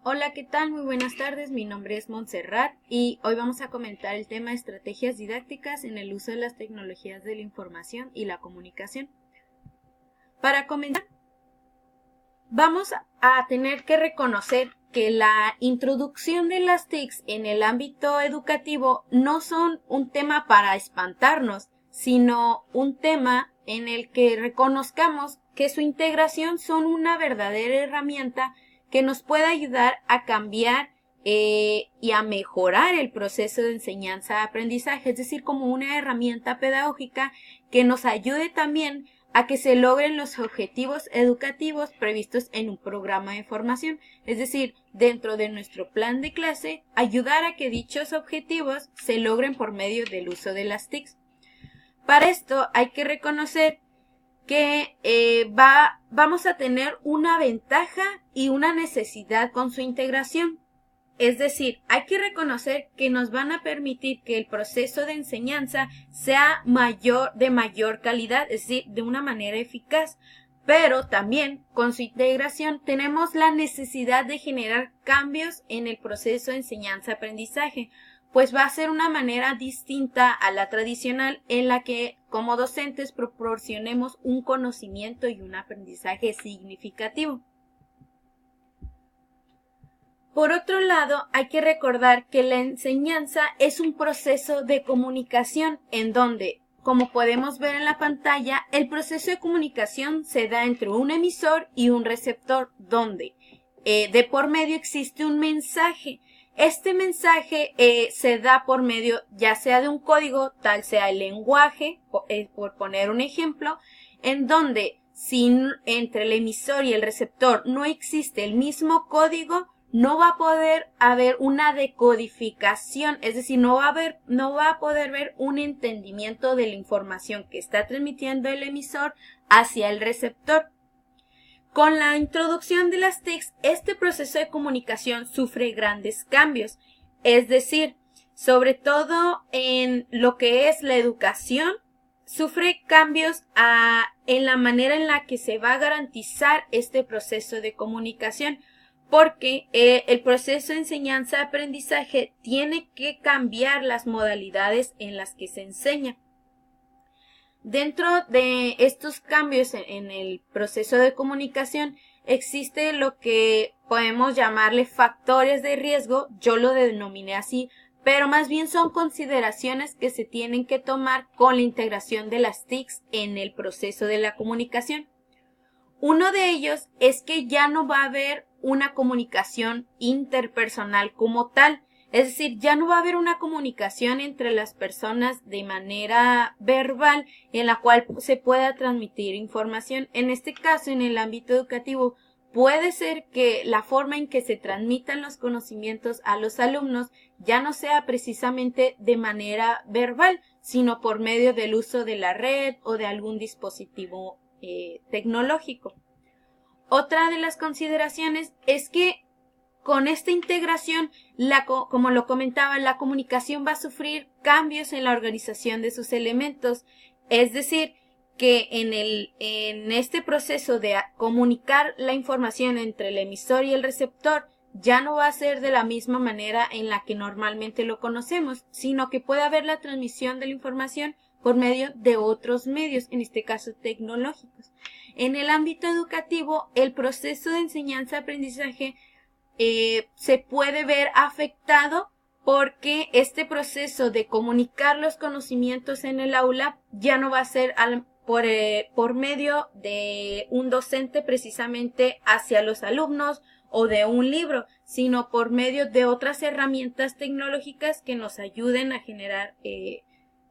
Hola, ¿qué tal? Muy buenas tardes, mi nombre es Montserrat y hoy vamos a comentar el tema estrategias didácticas en el uso de las tecnologías de la información y la comunicación. Para comenzar, vamos a tener que reconocer que la introducción de las TICs en el ámbito educativo no son un tema para espantarnos, sino un tema en el que reconozcamos que su integración son una verdadera herramienta que nos puede ayudar a cambiar y a mejorar el proceso de enseñanza-aprendizaje, es decir, como una herramienta pedagógica que nos ayude también a que se logren los objetivos educativos previstos en un programa de formación, es decir, dentro de nuestro plan de clase, ayudar a que dichos objetivos se logren por medio del uso de las TICs. Para esto hay que reconocer que vamos a tener una ventaja y una necesidad con su integración. Es decir, hay que reconocer que nos van a permitir que el proceso de enseñanza sea de mayor calidad, es decir, de una manera eficaz. Pero también con su integración tenemos la necesidad de generar cambios en el proceso de enseñanza-aprendizaje, pues va a ser una manera distinta a la tradicional en la que como docentes proporcionemos un conocimiento y un aprendizaje significativo. Por otro lado, hay que recordar que la enseñanza es un proceso de comunicación en donde, como podemos ver en la pantalla, el proceso de comunicación se da entre un emisor y un receptor, donde de por medio existe un mensaje. Este mensaje se da por medio ya sea de un código, tal sea el lenguaje, por poner un ejemplo, en donde si entre el emisor y el receptor no existe el mismo código, no va a poder haber una decodificación, es decir, no va a poder haber un entendimiento de la información que está transmitiendo el emisor hacia el receptor. Con la introducción de las TICs, este proceso de comunicación sufre grandes cambios, es decir, sobre todo en lo que es la educación, sufre cambios en la manera en la que se va a garantizar este proceso de comunicación, porque el proceso de enseñanza-aprendizaje tiene que cambiar las modalidades en las que se enseña. Dentro de estos cambios en el proceso de comunicación existe lo que podemos llamarle factores de riesgo, yo lo denominé así, pero más bien son consideraciones que se tienen que tomar con la integración de las TICs en el proceso de la comunicación. Uno de ellos es que ya no va a haber una comunicación interpersonal como tal, es decir, ya no va a haber una comunicación entre las personas de manera verbal en la cual se pueda transmitir información. En este caso, en el ámbito educativo, puede ser que la forma en que se transmitan los conocimientos a los alumnos ya no sea precisamente de manera verbal, sino por medio del uso de la red o de algún dispositivo tecnológico. Otra de las consideraciones es que con esta integración, como lo comentaba, la comunicación va a sufrir cambios en la organización de sus elementos, es decir, que en este proceso de comunicar la información entre el emisor y el receptor ya no va a ser de la misma manera en la que normalmente lo conocemos, sino que puede haber la transmisión de la información por medio de otros medios, en este caso tecnológicos. En el ámbito educativo, el proceso de enseñanza-aprendizaje se puede ver afectado porque este proceso de comunicar los conocimientos en el aula ya no va a ser por medio de un docente precisamente hacia los alumnos o de un libro, sino por medio de otras herramientas tecnológicas que nos ayuden a generar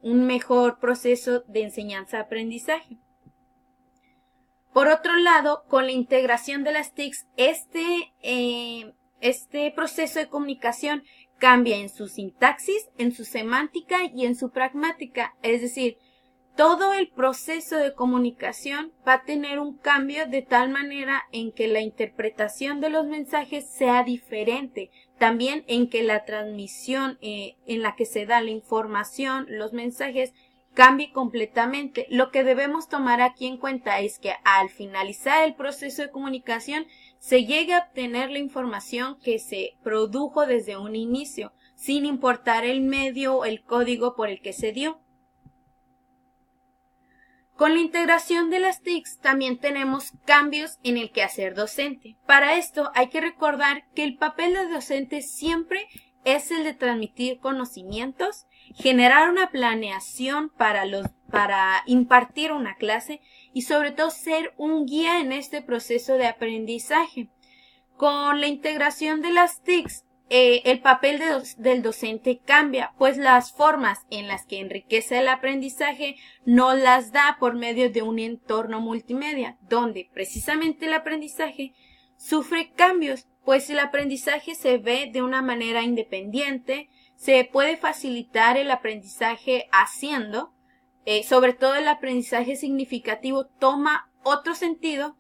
un mejor proceso de enseñanza-aprendizaje. Por otro lado, con la integración de las TICs, este proceso de comunicación cambia en su sintaxis, en su semántica y en su pragmática. Es decir, todo el proceso de comunicación va a tener un cambio de tal manera en que la interpretación de los mensajes sea diferente. También en que la transmisión en la que se da la información, los mensajes, cambie completamente. Lo que debemos tomar aquí en cuenta es que al finalizar el proceso de comunicación se llegue a obtener la información que se produjo desde un inicio, sin importar el medio o el código por el que se dio. Con la integración de las TICs también tenemos cambios en el quehacer docente. Para esto hay que recordar que el papel del docente siempre es el de transmitir conocimientos, generar una planeación para impartir una clase y sobre todo ser un guía en este proceso de aprendizaje. Con la integración de las TICs, el papel del docente cambia, pues las formas en las que enriquece el aprendizaje no las da por medio de un entorno multimedia, donde precisamente el aprendizaje sufre cambios, pues el aprendizaje se ve de una manera independiente, se puede facilitar el aprendizaje haciendo, sobre todo el aprendizaje significativo toma otro sentido.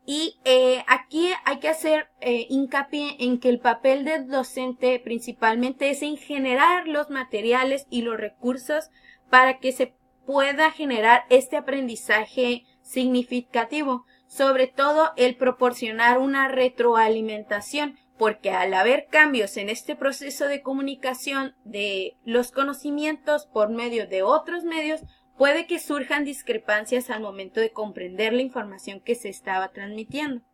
Y aquí hay que hacer hincapié en que el papel del docente principalmente es en generar los materiales y los recursos para que se pueda generar este aprendizaje significativo, sobre todo el proporcionar una retroalimentación, porque al haber cambios en este proceso de comunicación de los conocimientos por medio de otros medios, puede que surjan discrepancias al momento de comprender la información que se estaba transmitiendo.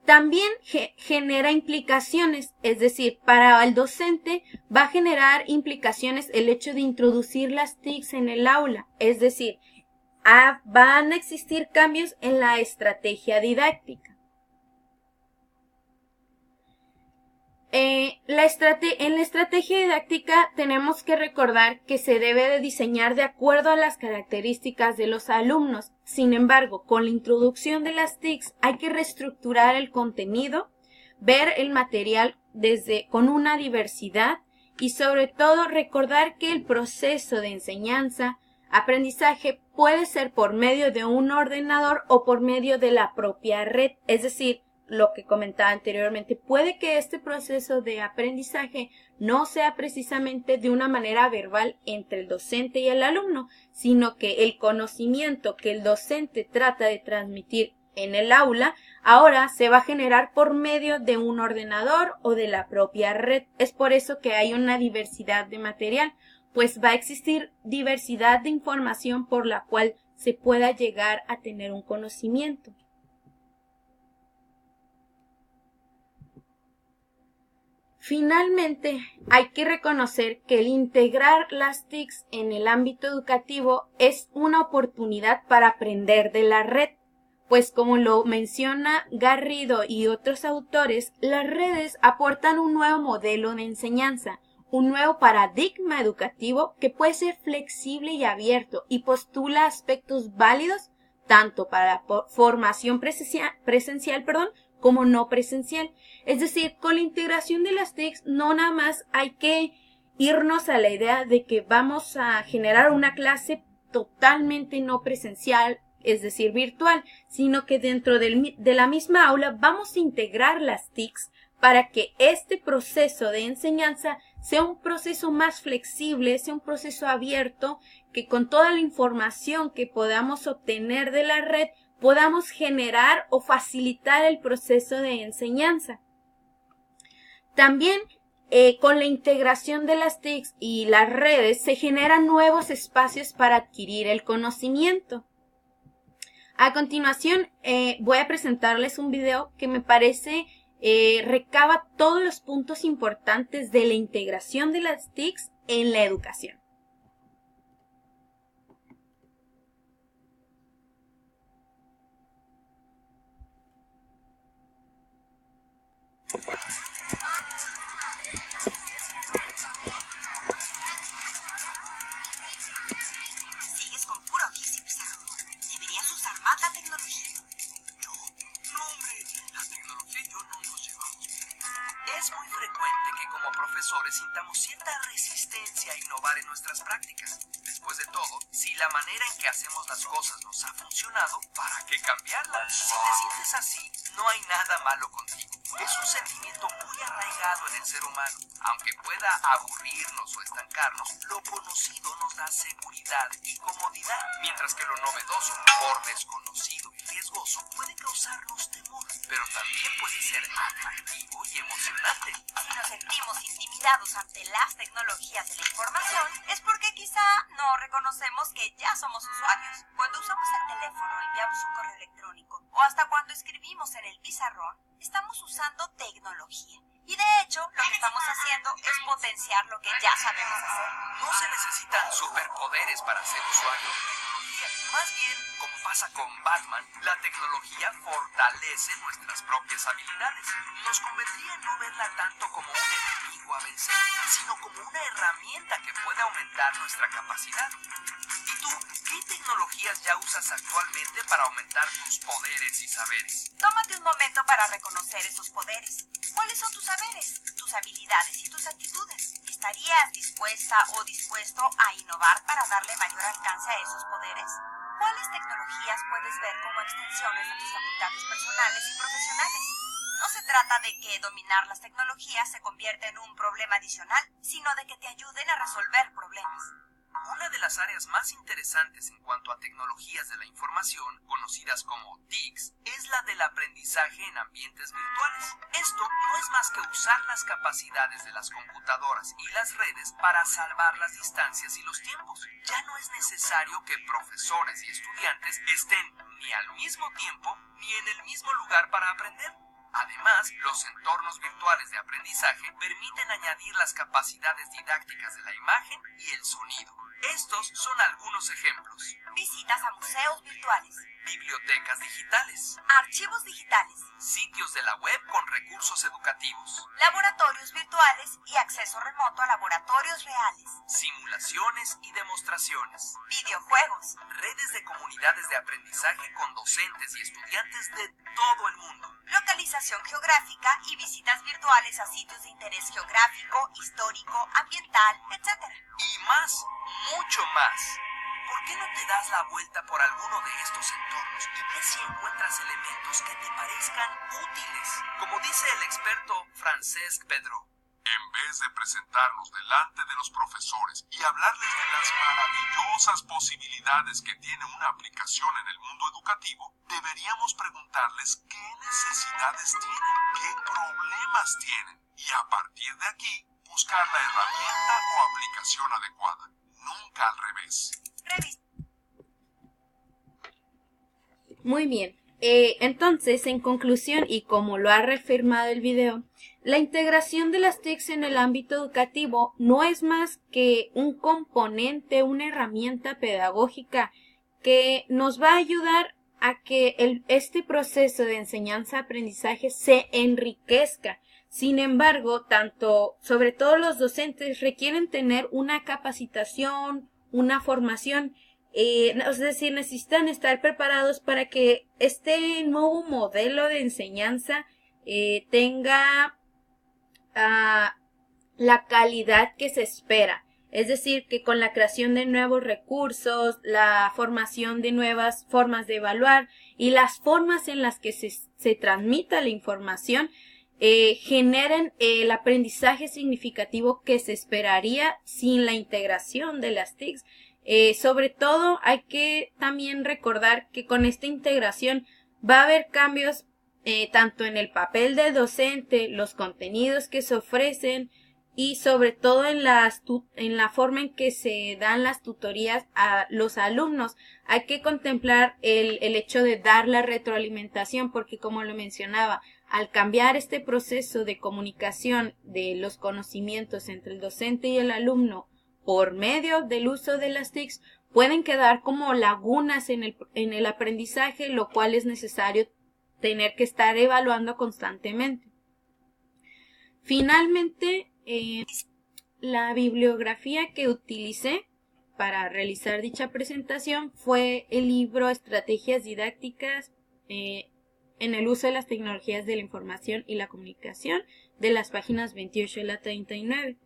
También genera implicaciones, es decir, para el docente va a generar implicaciones el hecho de introducir las TICs en el aula, es decir, van a existir cambios en la estrategia didáctica. En la estrategia didáctica tenemos que recordar que se debe de diseñar de acuerdo a las características de los alumnos. Sin embargo, con la introducción de las TICs hay que reestructurar el contenido, ver el material con una diversidad y sobre todo recordar que el proceso de enseñanza-aprendizaje puede ser por medio de un ordenador o por medio de la propia red, es decir, lo que comentaba anteriormente, puede que este proceso de aprendizaje no sea precisamente de una manera verbal entre el docente y el alumno, sino que el conocimiento que el docente trata de transmitir en el aula ahora se va a generar por medio de un ordenador o de la propia red. Es por eso que hay una diversidad de material, pues va a existir diversidad de información por la cual se pueda llegar a tener un conocimiento. Finalmente, hay que reconocer que el integrar las TICs en el ámbito educativo es una oportunidad para aprender de la red, pues como lo menciona Garrido y otros autores, las redes aportan un nuevo modelo de enseñanza, un nuevo paradigma educativo que puede ser flexible y abierto y postula aspectos válidos tanto para la formación presencial, como no presencial. Es decir, con la integración de las TICs no nada más hay que irnos a la idea de que vamos a generar una clase totalmente no presencial, es decir, virtual, sino que dentro de la misma aula vamos a integrar las TICs para que este proceso de enseñanza sea un proceso más flexible, sea un proceso abierto, que con toda la información que podamos obtener de la red podamos generar o facilitar el proceso de enseñanza. También con la integración de las TICs y las redes se generan nuevos espacios para adquirir el conocimiento. A continuación voy a presentarles un video que me parece recaba todos los puntos importantes de la integración de las TICs en la educación. Sigues con puro gis y pizarro. Deberías usar más la tecnología. ¿Yo? No, hombre, la tecnología y yo no nos llevamos. Es muy frecuente que como profesores sintamos cierta resistencia a innovar en nuestras prácticas. Después de todo, si la manera en que hacemos las cosas nos ha funcionado, ¿para qué cambiarla? Si te sientes así, no hay nada malo contigo. Es un sentimiento muy arraigado en el ser humano. Aunque pueda aburrirnos o estancarnos, lo conocido nos da seguridad y comodidad, mientras que lo novedoso, por desconocido y riesgoso, puede causarnos temor, pero también puede ser atractivo y emocionante. Si nos sentimos intimidados ante las tecnologías de la información, es porque quizá no reconocemos que ya somos usuarios. Cuando usamos el teléfono, enviamos un correo electrónico o hasta cuando escribimos en el pizarrón, estamos usando tecnología. Y de hecho, lo que estamos haciendo es potenciar lo que ya sabemos hacer. No se necesitan superpoderes para ser usuario de tecnología. Más bien, como pasa con Batman, la tecnología fortalece nuestras propias habilidades. Nos convendría no verla tanto como un enemigo a vencer, sino como una herramienta que puede aumentar nuestra capacidad. ¿Y tú, qué tecnologías ya usas actualmente para aumentar tus poderes y saberes? Tómate un momento para reconocer esos poderes. ¿Cuáles son tus saberes, tus habilidades y tus actitudes? ¿Estarías dispuesta o dispuesto a innovar para darle mayor alcance a esos poderes? ¿Cuáles tecnologías puedes ver como extensiones de tus facultades personales y profesionales? No se trata de que dominar las tecnologías se convierta en un problema adicional, sino de que te ayuden a resolver problemas. Una de las áreas más interesantes en cuanto a tecnologías de la información, conocidas como TICs, es la del aprendizaje en ambientes virtuales. Esto no es más que usar las capacidades de las computadoras y las redes para salvar las distancias y los tiempos. Ya no es necesario que profesores y estudiantes estén ni al mismo tiempo ni en el mismo lugar para aprender. Además, los entornos virtuales de aprendizaje permiten añadir las capacidades didácticas de la imagen y el sonido. Estos son algunos ejemplos. Visitas a museos virtuales, Bibliotecas digitales, archivos digitales, sitios de la web con recursos educativos, laboratorios virtuales y acceso remoto a laboratorios reales, simulaciones y demostraciones, videojuegos, redes de comunidades de aprendizaje con docentes y estudiantes de todo el mundo, localización geográfica y visitas virtuales a sitios de interés geográfico, histórico, ambiental, etc. y más, mucho más. ¿Por qué no te das la vuelta por alguno de estos entornos y ves si encuentras elementos que te parezcan útiles? Como dice el experto Francesc Pedro. En vez de presentarnos delante de los profesores y hablarles de las maravillosas posibilidades que tiene una aplicación en el mundo educativo, deberíamos preguntarles qué necesidades tienen, qué problemas tienen, y a partir de aquí, buscar la herramienta o aplicación adecuada. Nunca al revés. Muy bien. Entonces, en conclusión, y como lo ha reafirmado el video, la integración de las TICs en el ámbito educativo no es más que un componente, una herramienta pedagógica que nos va a ayudar a que este proceso de enseñanza-aprendizaje se enriquezca. Sin embargo, sobre todo los docentes, requieren tener una capacitación, una formación, es decir, necesitan estar preparados para que este nuevo modelo de enseñanza tenga la calidad que se espera. Es decir, que con la creación de nuevos recursos, la formación de nuevas formas de evaluar y las formas en las que se transmita la información, generen el aprendizaje significativo que se esperaría sin la integración de las TICs. Sobre todo hay que también recordar que con esta integración va a haber cambios tanto en el papel del docente, los contenidos que se ofrecen y sobre todo en la forma en que se dan las tutorías a los alumnos. Hay que contemplar el hecho de dar la retroalimentación porque, como lo mencionaba, al cambiar este proceso de comunicación de los conocimientos entre el docente y el alumno por medio del uso de las TICs, pueden quedar como lagunas en el aprendizaje, lo cual es necesario tener que estar evaluando constantemente. Finalmente, la bibliografía que utilicé para realizar dicha presentación fue el libro Estrategias Didácticas en el uso de las tecnologías de la información y la comunicación, de las páginas 28 a la 39.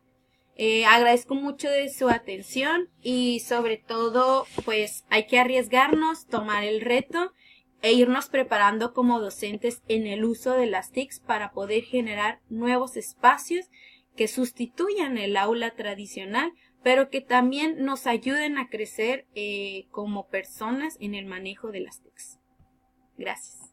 Agradezco mucho de su atención y sobre todo pues hay que arriesgarnos, tomar el reto e irnos preparando como docentes en el uso de las TICs para poder generar nuevos espacios que sustituyan el aula tradicional, pero que también nos ayuden a crecer como personas en el manejo de las TICs. Gracias.